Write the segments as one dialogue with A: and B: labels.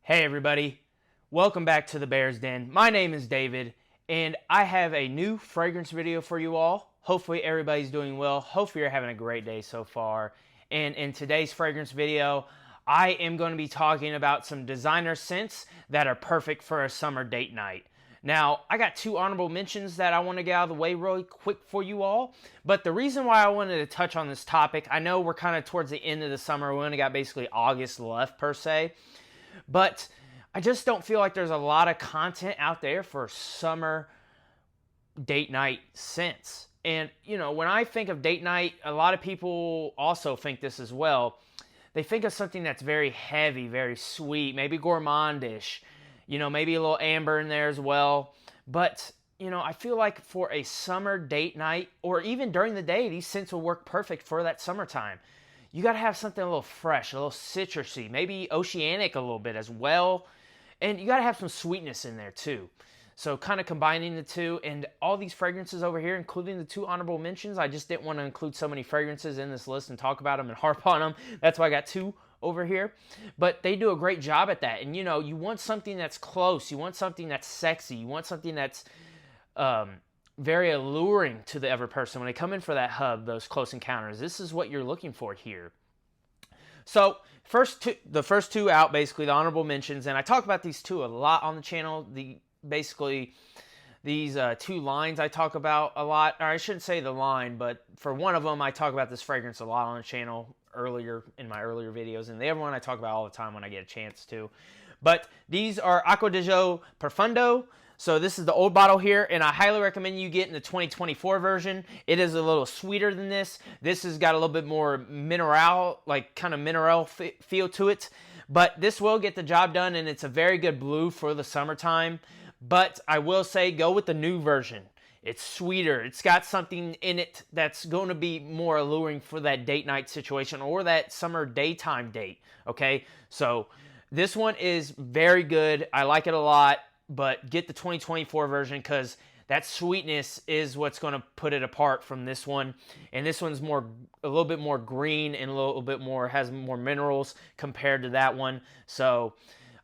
A: Hey everybody, welcome back to the Bear's Den. My name is David, and I have a new fragrance video for you all. Hopefully everybody's doing well. Hopefully you're having a great day so far. And in today's fragrance video, I am going to be talking about some designer scents that are perfect for a summer date night. Now, I got two honorable mentions that I want to get out of the way really quick for you all. But the reason why I wanted to touch on this topic, I know we're kind of towards the end of the summer. We only got basically August left per se. But I just don't feel like there's a lot of content out there for summer date night scents. And, you know, when I think of date night, a lot of people also think this as well. They think of something that's very heavy, very sweet, maybe gourmandish, you know, maybe a little amber in there as well. But, you know, I feel like for a summer date night, or even during the day, these scents will work perfect for that summertime. You got to have something a little fresh, a little citrusy, maybe oceanic a little bit as well. And you got to have some sweetness in there too. So kind of combining the two, and all these fragrances over here, including the two honorable mentions, I just didn't want to include so many fragrances in this list and talk about them and harp on them. That's why I got two over here. But they do a great job at that. And you know, you want something that's close. You want something that's sexy. You want something that's very alluring to the other person when they come in for that hug, those close encounters. This is what you're looking for here. So the first two out, basically the honorable mentions, and I talk about these two a lot on the channel. These two lines I talk about a lot, or I shouldn't say the line, but for one of them I talk about this fragrance a lot on the channel in my earlier videos, and the other one I talk about all the time when I get a chance to. But these are Aquatic Profundo. So this is the old bottle here, and I highly recommend you get in the 2024 version. It is a little sweeter than this. This has got a little bit more mineral, like kind of mineral feel to it. But this will get the job done, and it's a very good blue for the summertime. But I will say, go with the new version. It's sweeter. It's got something in it that's going to be more alluring for that date night situation or that summer daytime date, okay? So this one is very good. I like it a lot. But get the 2024 version because that sweetness is what's going to put it apart from this one. And this one's a little bit more green and a little bit more, has more minerals compared to that one. So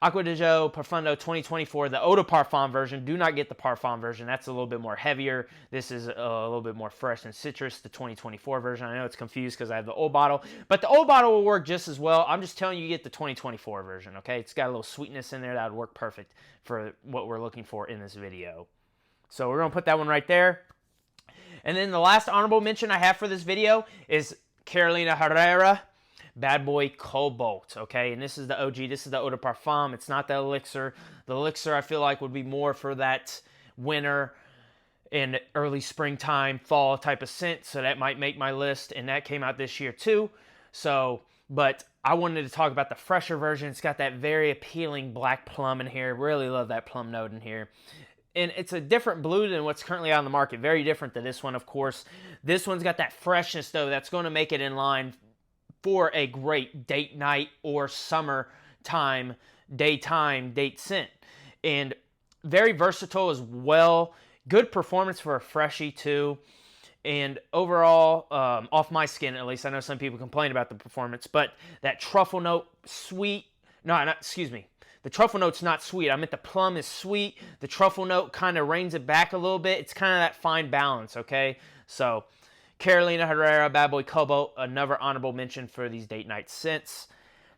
A: Aquatic Profundo 2024, the Eau de Parfum version. Do not get the Parfum version. That's a little bit more heavier. This is a little bit more fresh and citrus, the 2024 version. I know it's confused because I have the old bottle, but the old bottle will work just as well. I'm just telling you, get the 2024 version, okay? It's got a little sweetness in there that would work perfect for what we're looking for in this video. So we're going to put that one right there. And then the last honorable mention I have for this video is Carolina Herrera Bad Boy Cobalt, okay? And this is the OG. This is the Eau de Parfum. It's not the Elixir. The Elixir, I feel like, would be more for that winter and early springtime, fall type of scent, so that might make my list, and that came out this year too. So, but I wanted to talk about the fresher version. It's got that very appealing black plum in here. Really love that plum note in here. And it's a different blue than what's currently on the market. Very different than this one, of course. This one's got that freshness, though, that's going to make it in line for a great date night or summertime, date scent. And very versatile as well. Good performance for a freshie too. And overall, off my skin at least, I know some people complain about the performance, but that truffle note, sweet, the truffle note's not sweet. I meant the plum is sweet. The truffle note kind of reins it back a little bit. It's kind of that fine balance, okay? So Carolina Herrera, Bad Boy Cobalt, another honorable mention for these date night scents.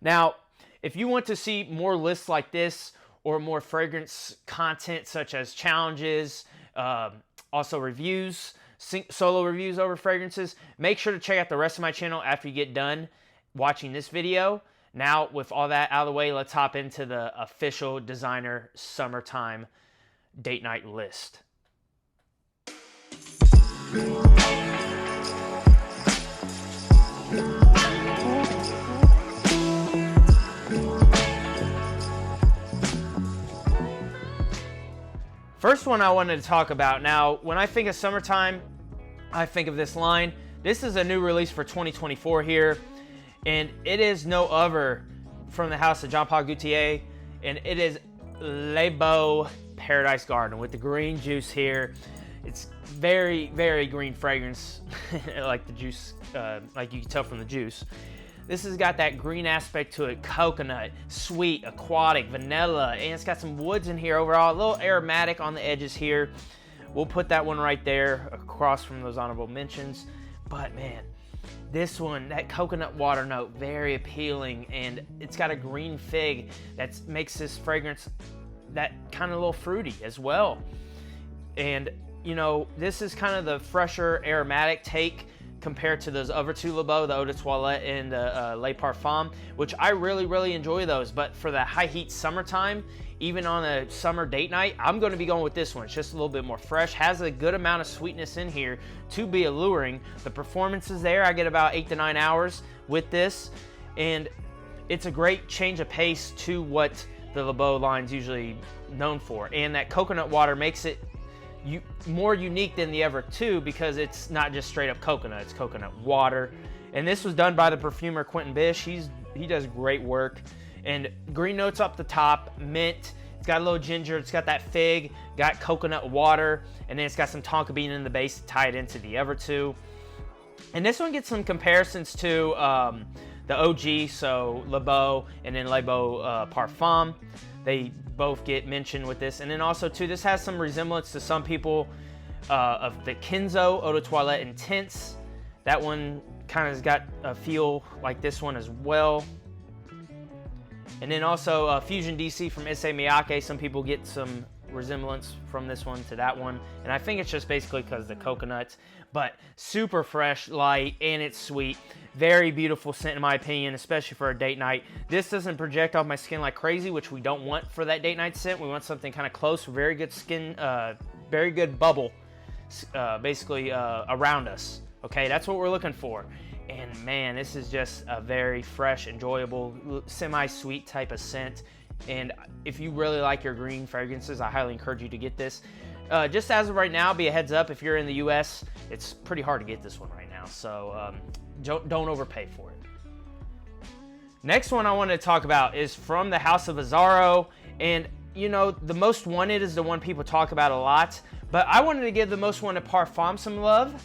A: Now, if you want to see more lists like this or more fragrance content such as challenges, also reviews, solo reviews over fragrances, make sure to check out the rest of my channel after you get done watching this video. Now, with all that out of the way, let's hop into the official designer summertime date night list. First one I wanted to talk about. Now, when I think of summertime, I think of this line. This is a new release for 2024 here, and it is no other from the house of Jean Paul Gaultier, and it is Le Beau Paradise Garden with the green juice here. It's very, very green fragrance, like the juice, like you can tell from the juice. This has got that green aspect to it, coconut, sweet, aquatic, vanilla, and it's got some woods in here overall, a little aromatic on the edges here. We'll put that one right there across from those honorable mentions. But man, this one, that coconut water note, very appealing, and it's got a green fig that makes this fragrance that kind of a little fruity as well. And you know, this is kind of the fresher aromatic take compared to those other two Le Beau, the Eau de Toilette and the Le Parfum, which I really enjoy those. But for the high heat summertime, even on a summer date night, I'm going to be going with this one. It's just a little bit more fresh, has a good amount of sweetness in here to be alluring. The performance is there. I get about 8 to 9 hours with this, and it's a great change of pace to what the Le Beau line's usually known for. And that coconut water makes it more unique than the other two, because it's not just straight up coconut, it's coconut water. And this was done by the perfumer Quentin Bish. He does great work. And green notes up the top, mint, it's got a little ginger, it's got that fig, got coconut water, and then it's got some tonka bean in the base to tie it into the other two. And this one gets some comparisons to the OG, so Le Beau and then Le Beau Parfum. They both get mentioned with this. And then also too, this has some resemblance to some people of the Kenzo Eau de Toilette Intense. That one kind of has got a feel like this one as well. And then also Fusion DC from Issey Miyake. Some people get some resemblance from this one to that one. And I think it's just basically because of the coconuts. But super fresh, light, and it's sweet. Very beautiful scent in my opinion, especially for a date night. This doesn't project off my skin like crazy, which we don't want for that date night scent. We want something kind of close, very good skin, very good bubble, basically around us. Okay, that's what we're looking for. And man, this is just a very fresh, enjoyable, semi-sweet type of scent. And if you really like your green fragrances, I highly encourage you to get this. Just as of right now, be a heads up, if you're in the US, it's pretty hard to get this one right now. So don't overpay for it. Next one I want to talk about is from the House of Azzaro. And you know, the Most Wanted is the one people talk about a lot. But I wanted to give the Most Wanted Parfum some love.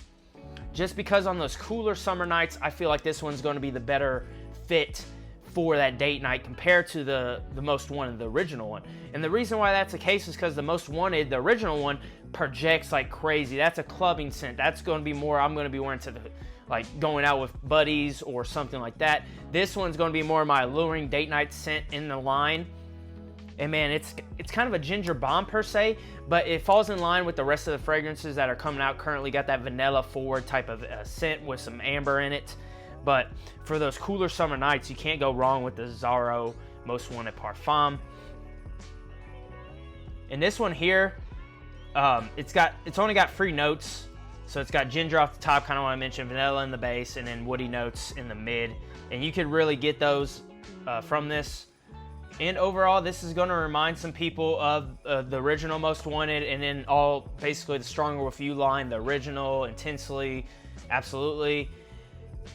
A: Just because on those cooler summer nights, I feel like this one's going to be the better fit for that date night compared to the Most Wanted, the original one. And the reason why that's the case is because the Most Wanted, the original one, projects like crazy. That's a clubbing scent. That's going to be more I'm going to be wearing to the, like going out with buddies or something like that. This one's going to be more my alluring date night scent in the line. And man, it's kind of a ginger bomb per se, but it falls in line with the rest of the fragrances that are coming out currently. Got that vanilla forward type of scent with some amber in it. But for those cooler summer nights, you can't go wrong with the Azzaro Most Wanted Parfum. And this one here, it's only got 3 notes. So it's got ginger off the top, kind of what I mentioned, vanilla in the base, and then woody notes in the mid. And you could really get those from this. And overall, this is going to remind some people of the original Most Wanted, and then all basically the Stronger With You line, the original, Intensely, Absolutely.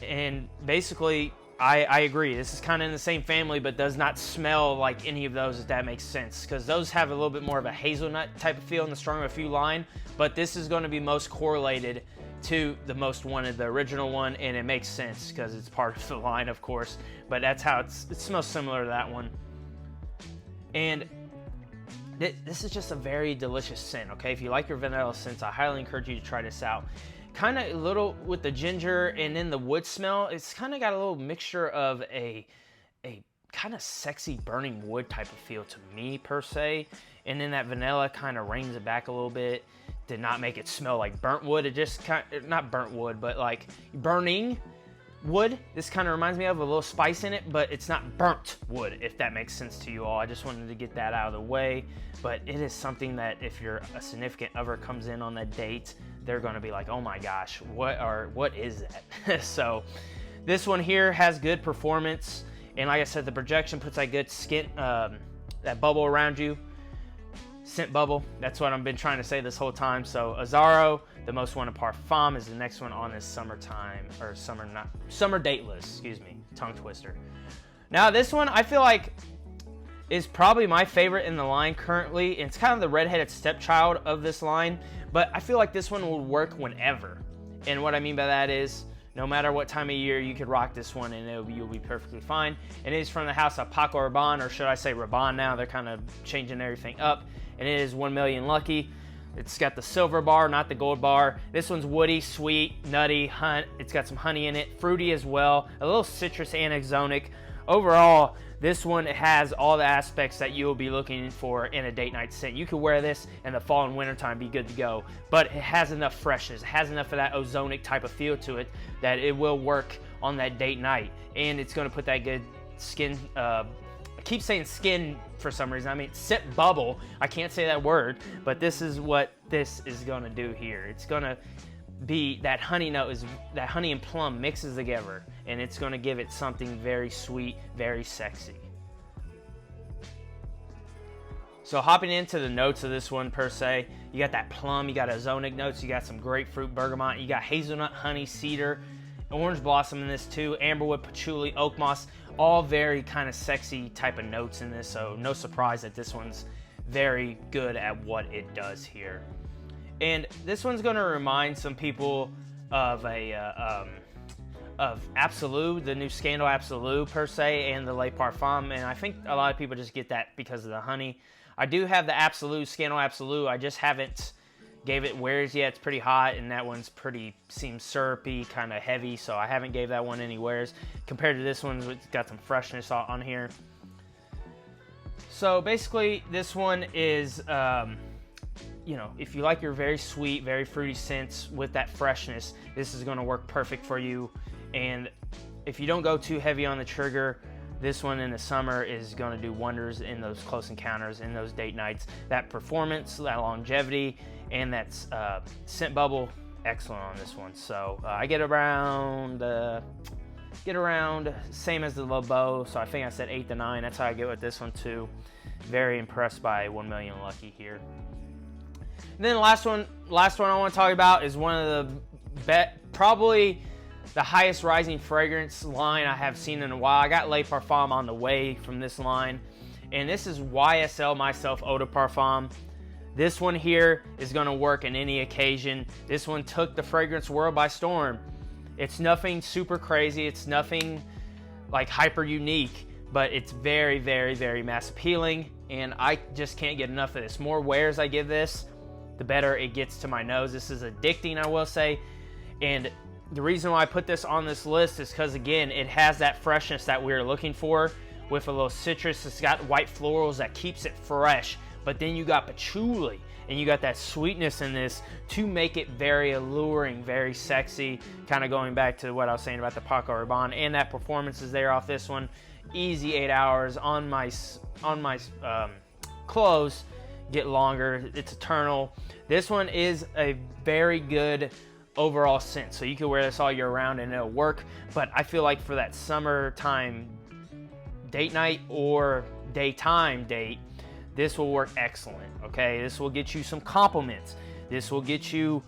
A: And basically, I agree. This is kind of in the same family, but does not smell like any of those, if that makes sense. Because those have a little bit more of a hazelnut type of feel in the Stronger With You line. But this is going to be most correlated to the Most Wanted, the original one. And it makes sense because it's part of the line, of course. But that's how it smells similar to that one. And this is just a very delicious scent, okay? If you like your vanilla scents, I highly encourage you to try this out. Kind of a little with the ginger and then the wood smell, it's kind of got a little mixture of a kind of sexy burning wood type of feel to me per se. And then that vanilla kind of reins it back a little bit. Did not make it smell like burnt wood. It just kind of, not burnt wood, but like burning wood. This kind of reminds me of a little spice in it, but it's not burnt wood, if that makes sense to you all. I just wanted to get that out of the way. But it is something that if your significant other comes in on that date, they're going to be like, oh my gosh, what is that? So this one here has good performance, and like I said, the projection puts that good skin, that bubble around you, scent bubble. That's what I've been trying to say this whole time. So Azzaro, the Most Wanted Parfum, is the next one on this summertime, or summer date list, excuse me, tongue twister. Now this one I feel like is probably my favorite in the line currently. It's kind of the redheaded stepchild of this line, but I feel like this one will work whenever. And what I mean by that is, No matter what time of year, you could rock this one and you'll be perfectly fine. And it is from the house of Paco Rabanne, or should I say Rabanne now? They're kind of changing everything up. And it is 1 Million Lucky. It's got the silver bar, not the gold bar. This one's woody, sweet, nutty, it's got some honey in it, fruity as well, a little citrus and exotic. Overall, this one has all the aspects that you'll be looking for in a date night scent. You could wear this in the fall and winter time, be good to go. But it has enough freshness, it has enough of that ozonic type of feel to it that it will work on that date night. And it's gonna put that good skin, I keep saying skin for some reason. I mean, scent bubble. I can't say that word, but this is what this is gonna do here. It's gonna be that honey note, that honey and plum mixes together, and it's gonna give it something very sweet, very sexy. So hopping into the notes of this one per se, you got that plum, you got ozonic notes, you got some grapefruit, bergamot, you got hazelnut, honey, cedar, orange blossom in this too, amberwood, patchouli, oak moss, all very kind of sexy type of notes in this, so no surprise that this one's very good at what it does here. And this one's going to remind some people of Absolute, the new Scandal Absolute per se, and the Le Parfum, and I think a lot of people just get that because of the honey. I do have the Absolute, Scandal Absolute, I just haven't gave it wears yet. It's pretty hot, and that one's seems syrupy, kind of heavy, so I haven't gave that one any wears. Compared to this one, it's got some freshness on here. So basically, this one is, you know, if you like your very sweet, very fruity scents with that freshness, this is going to work perfect for you. And if you don't go too heavy on the trigger, this one in the summer is going to do wonders in those close encounters, in those date nights. That performance, that longevity, and that scent bubble, excellent on this one. So I get around same as the LeBeau, so I think I said 8 to 9. That's how I get with this one too. Very impressed by 1 Million Lucky here. And then the last one I want to talk about is one of the probably the highest rising fragrance line I have seen in a while. I got Le Parfum on the way from this line, and this is YSL Myself Eau de Parfum. This one here is going to work in any occasion. This one took the fragrance world by storm. It's nothing super crazy. It's nothing like hyper unique, but it's very, very, very mass appealing, and I just can't get enough of this. More wears I give this, the better it gets to my nose. This is addicting, I will say. And the reason why I put this on this list is because, again, it has that freshness that we're looking for with a little citrus. It's got white florals that keeps it fresh. But then you got patchouli, and you got that sweetness in this to make it very alluring, very sexy. Kind of going back to what I was saying about the Paco Rabanne, and that performance is there off this one. Easy 8 hours on my clothes. Get longer. It's eternal. This one is a very good overall scent, so you can wear this all year round and it'll work. But I feel like for that summertime date night or daytime date, this will work excellent. Okay, this will get you some compliments. This will get you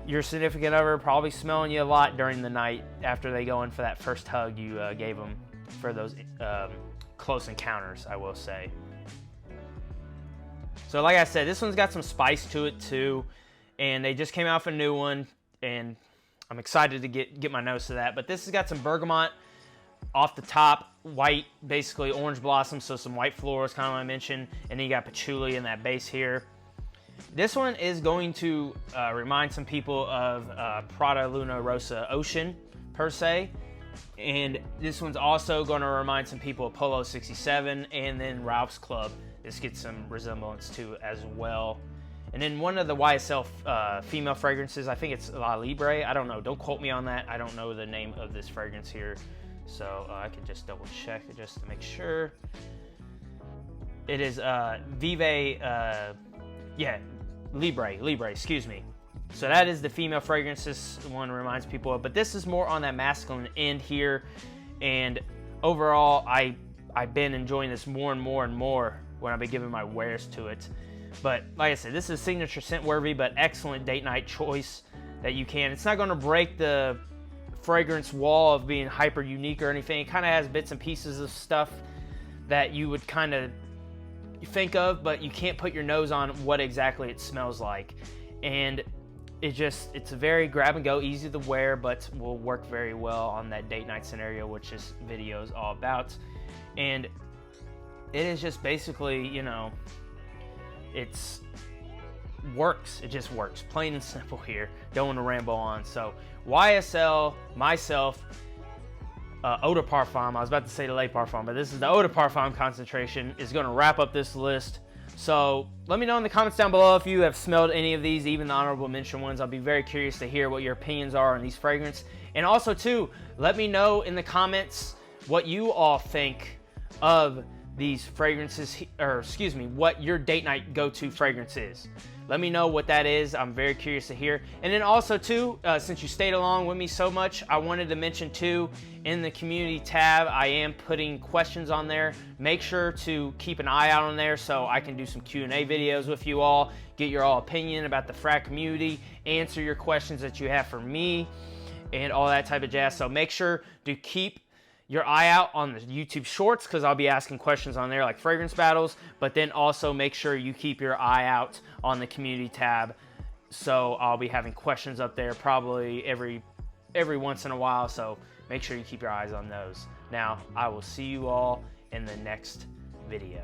A: your significant other probably smelling you a lot during the night after they go in for that first hug you gave them for those close encounters, I will say. So like I said, this one's got some spice to it too, and they just came out with a new one, and I'm excited to get my nose to that. But this has got some bergamot off the top, white, basically orange blossom, so some white florals, kind of like I mentioned, and then you got patchouli in that base here. This one is going to remind some people of Prada Luna Rosa Ocean, per se. And this one's also going to remind some people of Polo 67 and then Ralph's Club. This gets some resemblance to as well. And then one of the YSL female fragrances, I think it's La Libre. I don't know. Don't quote me on that. I don't know the name of this fragrance here. So I can just double check it just to make sure. It is Libre, excuse me. So that is the female fragrance this one reminds people of. But this is more on that masculine end here. And overall, I've been enjoying this more and more and more when I've been giving my wears to it. But like I said, this is signature scent worthy, but excellent date night choice that you can. It's not going to break the fragrance wall of being hyper unique or anything. It kind of has bits and pieces of stuff that you would kind of think of, but you can't put your nose on what exactly it smells like. And it's a very grab and go, easy to wear, but will work very well on that date night scenario, which this video is all about. And it is just basically, you know, it's works. It just works, plain and simple here. Don't want to ramble on. So YSL, myself, eau de parfum. I was about to say the lait parfum, but this is the eau de parfum concentration, is going to wrap up this list. So let me know in the comments down below if you have smelled any of these, even the honorable mention ones. I'll be very curious to hear what your opinions are on these fragrances. And also too, let me know in the comments what you all think of these fragrances, or excuse me, what your date night go-to fragrance is. Let me know what that is. I'm very curious to hear. And then also too, since you stayed along with me so much, I wanted to mention too, in the community tab, I am putting questions on there. Make sure to keep an eye out on there so I can do some Q&A videos with you all, get your all opinion about the frag community, answer your questions that you have for me, and all that type of jazz. So make sure to keep your eye out on the YouTube shorts, because I'll be asking questions on there like fragrance battles, but then also make sure you keep your eye out on the community tab. So I'll be having questions up there probably every once in a while, so make sure you keep your eyes on those. Now, I will see you all in the next video.